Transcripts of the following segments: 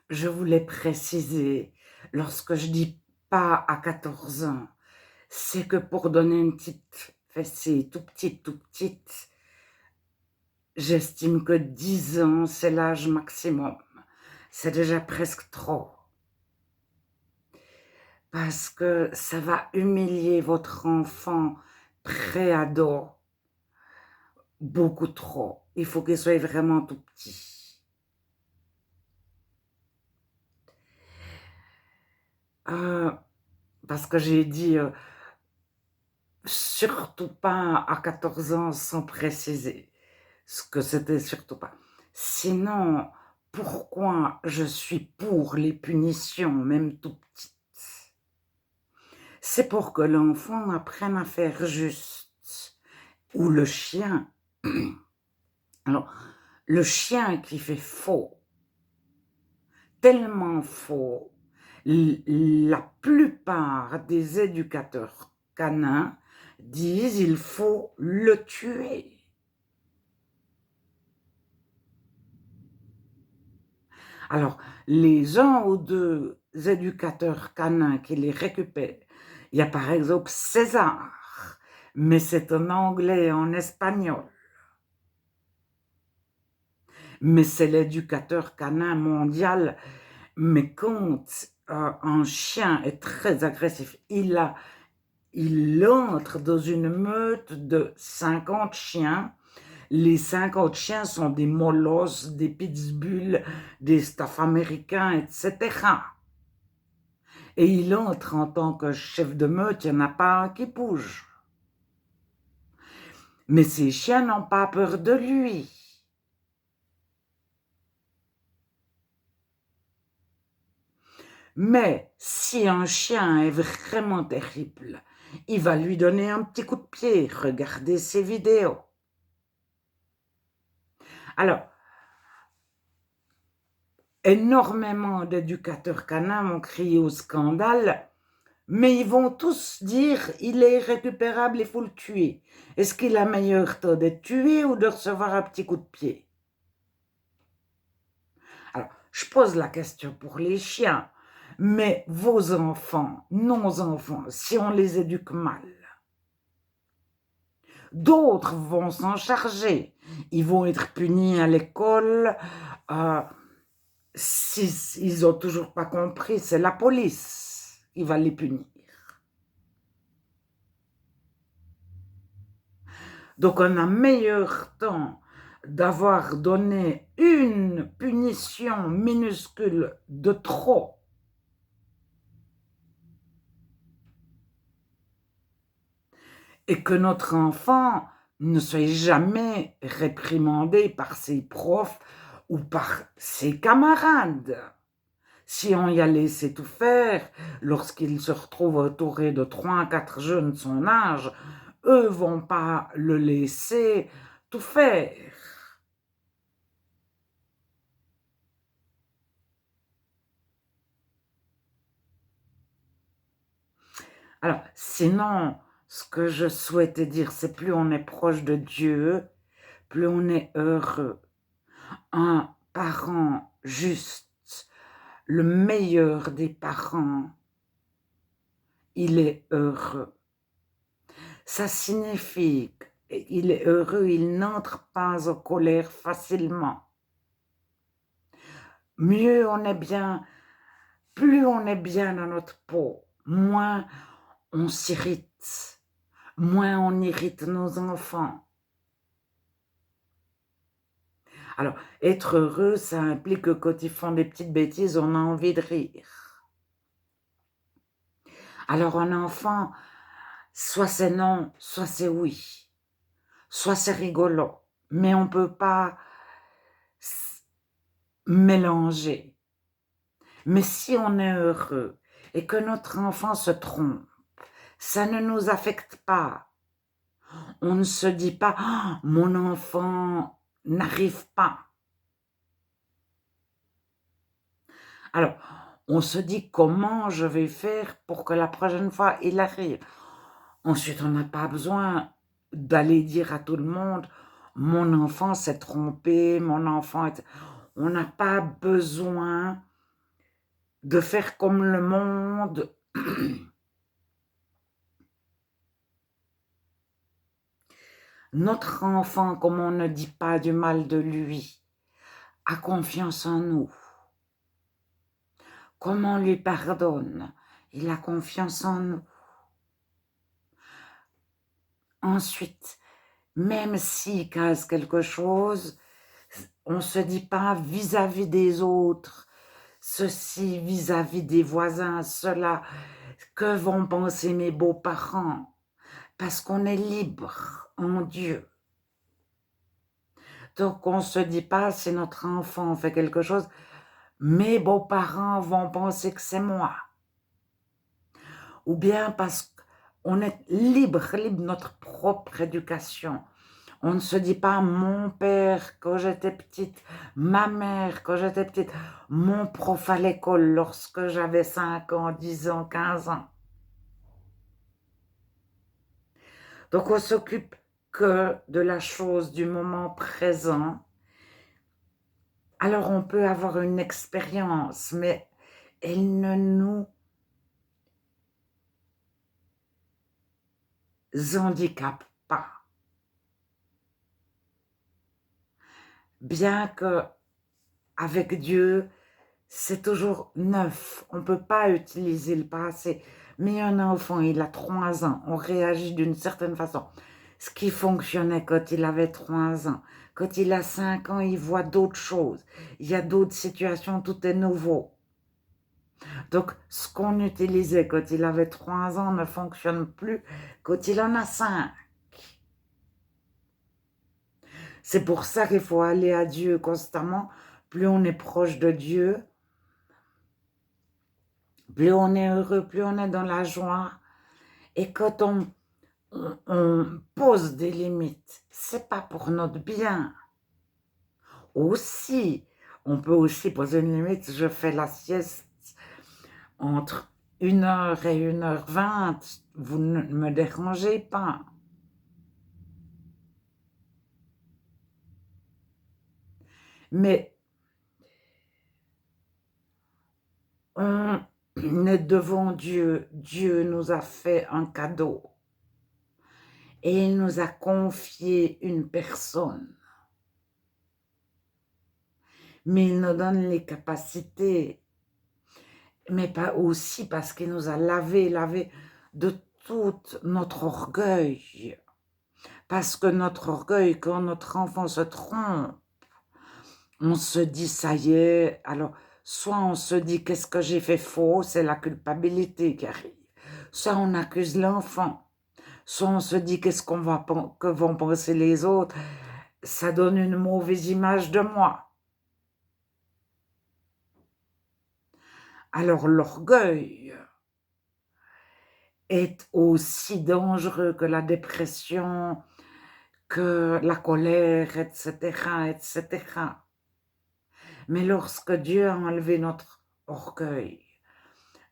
je voulais préciser, lorsque je dis pas à 14 ans, c'est que pour donner une petite fessée, tout petite, j'estime que 10 ans, c'est l'âge maximum. C'est déjà presque trop. Parce que ça va humilier votre enfant pré-ado beaucoup trop. Il faut qu'il soit vraiment tout petit. Euh, Parce que j'ai dit surtout pas à 14 ans sans préciser ce que c'était surtout pas. Sinon, pourquoi je suis pour les punitions, même tout petites? C'est pour que l'enfant apprenne à faire juste. Ou le chien. Alors, le chien qui fait faux, tellement faux, la plupart des éducateurs canins disent il faut le tuer. Alors, les un ou deux éducateurs canins qui les récupèrent, il y a par exemple César, mais c'est en anglais et en espagnol. Mais c'est l'éducateur canin mondial. Mais quand un chien est très agressif, il entre dans une meute de 50 chiens. Les 50 chiens sont des molosses, des pitbulls, des staffs américains, etc. Et il entre en tant que chef de meute, il n'y en a pas un qui bouge. Mais ces chiens n'ont pas peur de lui. Mais si un chien est vraiment terrible, il va lui donner un petit coup de pied. Regardez ses vidéos. Alors, énormément d'éducateurs canins m'ont crié au scandale, mais ils vont tous dire il est irrécupérable, il faut le tuer. Est-ce qu'il a meilleur taux d'être tué ou de recevoir un petit coup de pied? Alors, je pose la question pour les chiens, mais vos enfants, nos enfants, si on les éduque mal, d'autres vont s'en charger. Ils vont être punis à l'école. S'ils n'ont toujours pas compris, c'est la police qui va les punir. Donc, on a meilleur temps d'avoir donné une punition minuscule de trop et que notre enfant ne soit jamais réprimandé par ses profs ou par ses camarades. Si on y a laissé tout faire, lorsqu'il se retrouve entouré de 3 à 4 jeunes de son âge, eux vont pas le laisser tout faire. Alors, sinon, ce que je souhaitais dire, c'est plus on est proche de Dieu, plus on est heureux. Un parent juste, le meilleur des parents, il est heureux. Ça signifie qu'il est heureux, il n'entre pas en colère facilement. Mieux on est bien, plus on est bien dans notre peau, moins on s'irrite, moins on irrite nos enfants. Alors, être heureux, ça implique que quand ils font des petites bêtises, on a envie de rire. Alors, un enfant, soit c'est non, soit c'est oui, soit c'est rigolo, mais on ne peut pas mélanger. Mais si on est heureux et que notre enfant se trompe, ça ne nous affecte pas. On ne se dit pas oh, « mon enfant n'arrive pas ». Alors, on se dit comment je vais faire pour que la prochaine fois il arrive. Ensuite, on n'a pas besoin d'aller dire à tout le monde « mon enfant s'est trompé, mon enfant est... » On n'a pas besoin de faire comme le monde. Notre enfant, comme on ne dit pas du mal de lui, a confiance en nous. Comme on lui pardonne, il a confiance en nous. Ensuite, même s'il casse quelque chose, on ne se dit pas vis-à-vis des autres, ceci vis-à-vis des voisins, cela, que vont penser mes beaux-parents, parce qu'on est libre en Dieu. Donc on ne se dit pas si notre enfant fait quelque chose, mes beaux-parents vont penser que c'est moi. Ou bien parce qu'on est libre de notre propre éducation. On ne se dit pas mon père quand j'étais petite, ma mère quand j'étais petite, mon prof à l'école lorsque j'avais 5 ans, 10 ans, 15 ans. Donc on s'occupe que de la chose du moment présent. Alors on peut avoir une expérience, mais elle ne nous handicape pas. Bien que avec Dieu, c'est toujours neuf. On ne peut pas utiliser le passé. Mais un enfant, il a 3 ans, on réagit d'une certaine façon. Ce qui fonctionnait quand il avait 3 ans, quand il a 5 ans, il voit d'autres choses. Il y a d'autres situations, tout est nouveau. Donc, ce qu'on utilisait quand il avait 3 ans ne fonctionne plus quand il en a 5. C'est pour ça qu'il faut aller à Dieu constamment. Plus on est proche de Dieu, plus on est heureux, plus on est dans la joie. Et quand on pose des limites, c'est pas pour notre bien. Aussi, on peut aussi poser une limite, je fais la sieste entre 1h et 1h20, vous ne me dérangez pas. Mais on est devant Dieu, Dieu nous a fait un cadeau et il nous a confié une personne. Mais il nous donne les capacités, mais pas aussi parce qu'il nous a lavé de tout notre orgueil. Parce que notre orgueil, quand notre enfant se trompe, on se dit ça y est, alors soit on se dit qu'est-ce que j'ai fait faux, c'est la culpabilité qui arrive. Soit on accuse l'enfant, soit on se dit qu'est-ce que vont penser les autres, ça donne une mauvaise image de moi. Alors l'orgueil est aussi dangereux que la dépression, que la colère, etc., etc. Mais lorsque Dieu a enlevé notre orgueil,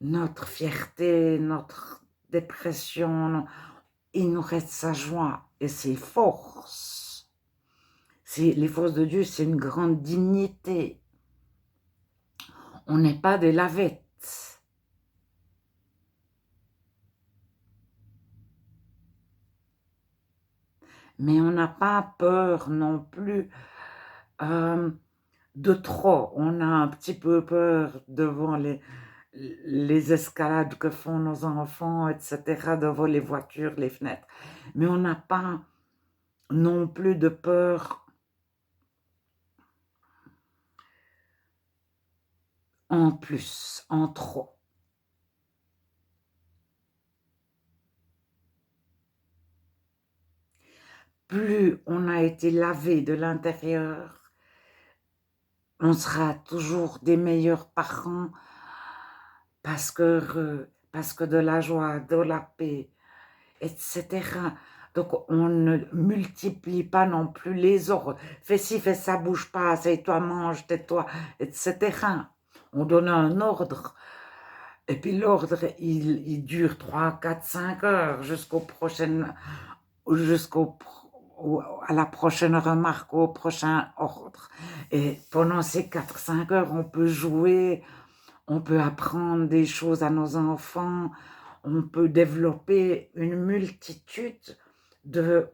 notre fierté, notre dépression, il nous reste sa joie et ses forces. Les forces de Dieu, c'est une grande dignité. On n'est pas des lavettes. Mais on n'a pas peur non plus de trop. On a un petit peu peur devant les escalades que font nos enfants, etc., devant les voitures, les fenêtres. Mais on n'a pas non plus de peur en plus, en trop. Plus on a été lavé de l'intérieur, on sera toujours des meilleurs parents parce que heureux, parce que de la joie, de la paix, etc. Donc on ne multiplie pas non plus les ordres. Fais ci, fais ça, bouge pas, assieds-toi, mange, tais-toi, etc. On donne un ordre. Et puis l'ordre, il dure 3, 4, 5 heures à la prochaine remarque, au prochain ordre. Et pendant ces 4, 5 heures, on peut jouer, on peut apprendre des choses à nos enfants, on peut développer une multitude de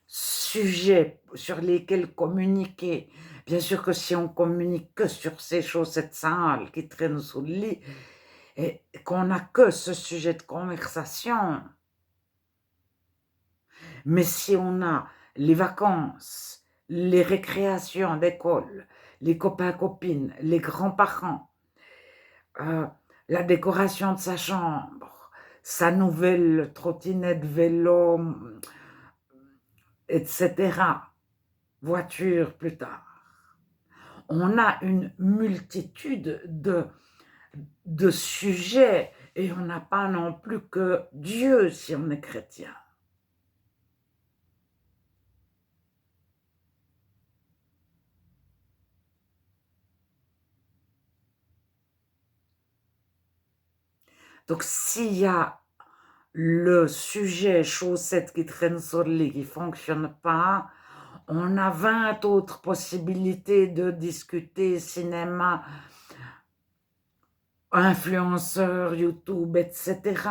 sujets sur lesquels communiquer. Bien sûr que si on communique que sur ces chaussettes sales qui traînent sous le lit, et qu'on n'a que ce sujet de conversation, mais si on a les vacances, les récréations d'école, les copains-copines, les grands-parents, euh, la décoration de sa chambre, sa nouvelle trottinette, vélo, etc., voiture plus tard. On a une multitude de sujets et on n'a pas non plus que Dieu si on est chrétien. Donc s'il y a le sujet chaussette qui traîne sur le lit qui ne fonctionne pas, on a 20 autres possibilités de discuter cinéma, influenceurs, YouTube, etc.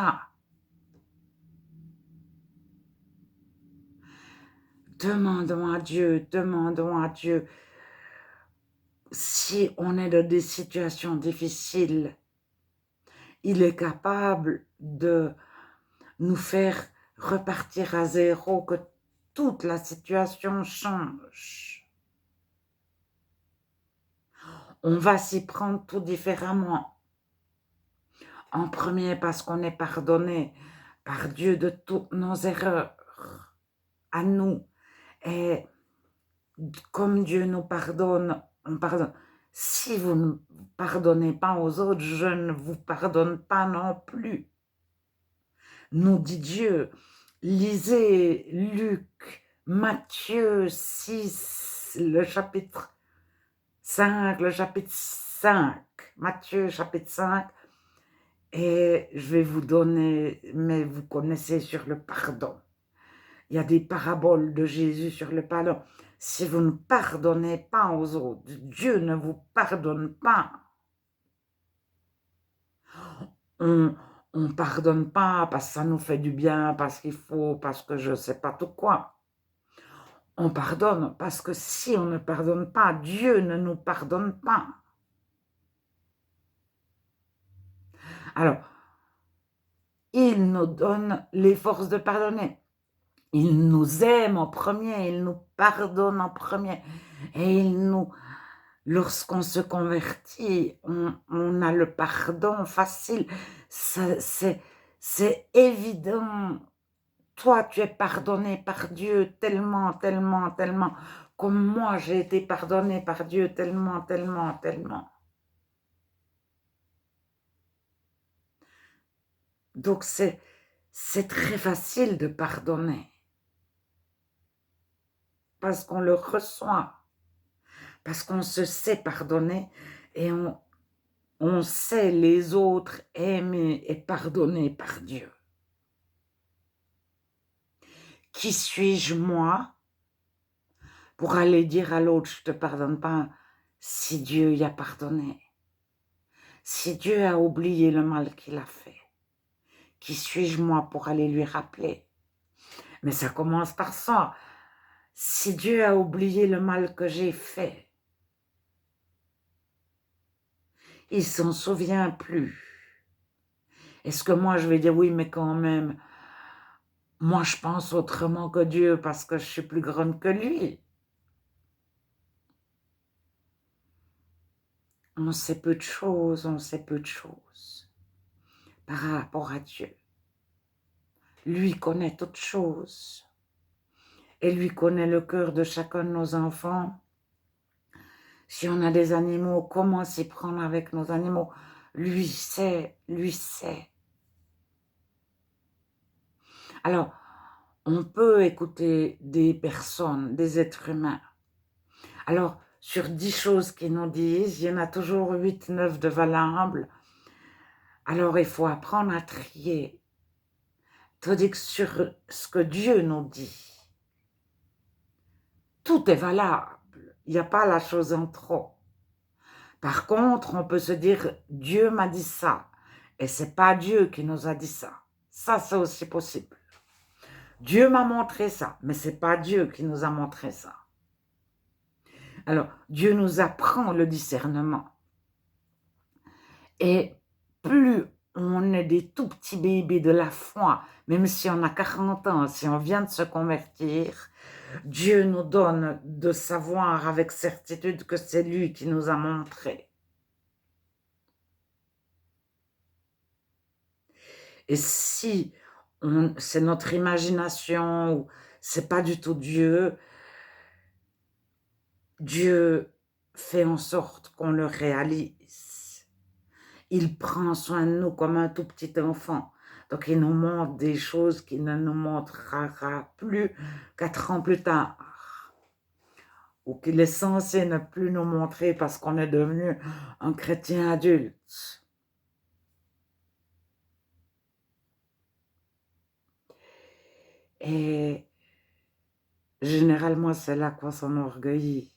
Demandons à Dieu, si on est dans des situations difficiles, il est capable de nous faire repartir à zéro, que toute la situation change. On va s'y prendre tout différemment. En premier, parce qu'on est pardonné par Dieu de toutes nos erreurs, à nous. Et comme Dieu nous pardonne, on pardonne. Si vous ne pardonnez pas aux autres, je ne vous pardonne pas non plus. Nous dit Dieu. Lisez Luc, Matthieu 6, le chapitre 5, Matthieu chapitre 5, et je vais vous donner, mais vous connaissez sur le pardon. Il y a des paraboles de Jésus sur le pardon. Si vous ne pardonnez pas aux autres, Dieu ne vous pardonne pas. On ne pardonne pas parce que ça nous fait du bien, parce qu'il faut, parce que je ne sais pas tout quoi. On pardonne parce que si on ne pardonne pas, Dieu ne nous pardonne pas. Alors, il nous donne les forces de pardonner. Il nous aime en premier, il nous pardonne en premier. Et il nous, lorsqu'on se convertit, on a le pardon facile. C'est évident. Toi, tu es pardonné par Dieu tellement, tellement, tellement. Comme moi, j'ai été pardonné par Dieu tellement, tellement, tellement. Donc, c'est très facile de pardonner. Parce qu'on le reçoit. Parce qu'on se sait pardonner et on sait les autres aimer et pardonner par Dieu. Qui suis-je, moi, pour aller dire à l'autre, je ne te pardonne pas, si Dieu y a pardonné, si Dieu a oublié le mal qu'il a fait? Qui suis-je, moi, pour aller lui rappeler? Mais ça commence par ça. Si Dieu a oublié le mal que j'ai fait, il ne s'en souvient plus. Est-ce que moi, je vais dire, oui, mais quand même, moi, je pense autrement que Dieu parce que je suis plus grande que lui? On sait peu de choses, on sait peu de choses par rapport à Dieu. Lui connaît toutes choses. Et lui connaît le cœur de chacun de nos enfants. Si on a des animaux, comment s'y prendre avec nos animaux? Lui sait, lui sait. Alors, on peut écouter des personnes, des êtres humains. Alors, sur 10 choses qu'ils nous disent, il y en a toujours 8, 9 de valables. Alors, il faut apprendre à trier. Tandis que sur ce que Dieu nous dit, tout est valable. Il n'y a pas la chose en trop. Par contre, on peut se dire, Dieu m'a dit ça, et c'est pas Dieu qui nous a dit ça. Ça, c'est aussi possible. Dieu m'a montré ça, mais c'est pas Dieu qui nous a montré ça. Alors, Dieu nous apprend le discernement. Et plus on est des tout petits bébés de la foi, même si on a 40 ans, si on vient de se convertir, Dieu nous donne de savoir avec certitude que c'est lui qui nous a montré. Et si c'est notre imagination ou c'est pas du tout Dieu, Dieu fait en sorte qu'on le réalise. Il prend soin de nous comme un tout petit enfant. Donc, il nous montre des choses qu'il ne nous montrera plus 4 ans plus tard. Ou qu'il est censé ne plus nous montrer parce qu'on est devenu un chrétien adulte. Et généralement, c'est là qu'on s'enorgueillit.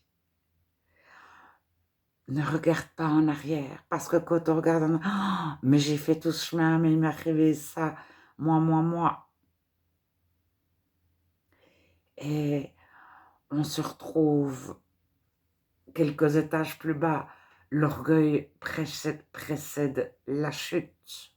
Ne regarde pas en arrière, parce que quand on regarde en arrière, oh, mais j'ai fait tout ce chemin, mais il m'est arrivé ça, moi. Et on se retrouve quelques étages plus bas, l'orgueil précède la chute.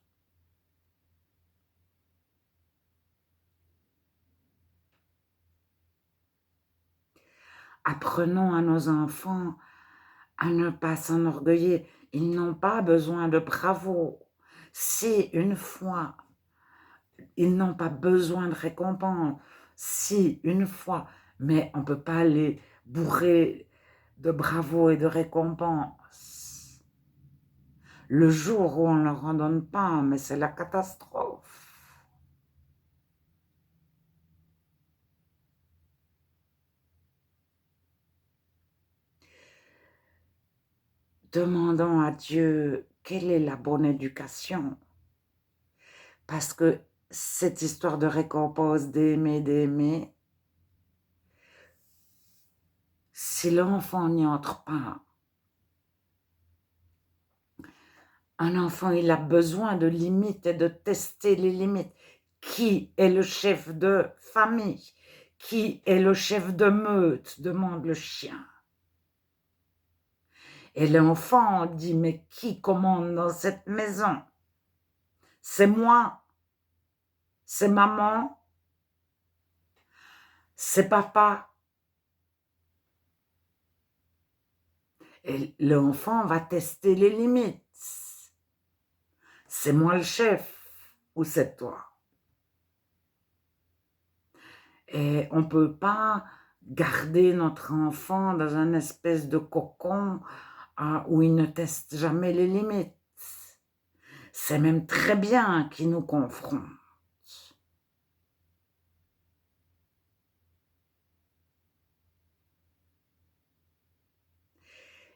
Apprenons à nos enfants à ne pas s'enorgueillir. Ils n'ont pas besoin de bravo. Si une fois, ils n'ont pas besoin de récompense. Si une fois, mais on ne peut pas les bourrer de bravo et de récompense. Le jour où on ne leur en donne pas, mais c'est la catastrophe. Demandons à Dieu quelle est la bonne éducation. Parce que cette histoire de récompense, d'aimer, si l'enfant n'y entre pas, un enfant, il a besoin de limites et de tester les limites. Qui est le chef de famille? Qui est le chef de meute? Demande le chien. Et l'enfant dit, mais qui commande dans cette maison? C'est moi? C'est maman? C'est papa? Et l'enfant va tester les limites. C'est moi le chef ou c'est toi? Et on ne peut pas garder notre enfant dans un espèce de cocon où il ne teste jamais les limites. C'est même très bien qu'il nous confronte.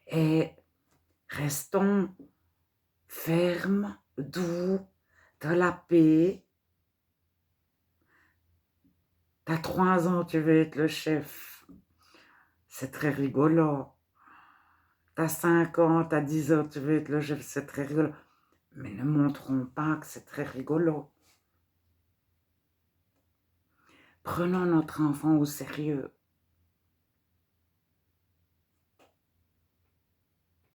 Et restons fermes, doux, dans la paix. T'as 3 ans, tu veux être le chef. C'est très rigolo. T'as 5 ans, t'as 10 ans, tu veux être le chef, c'est très rigolo. Mais ne montrons pas que c'est très rigolo. Prenons notre enfant au sérieux.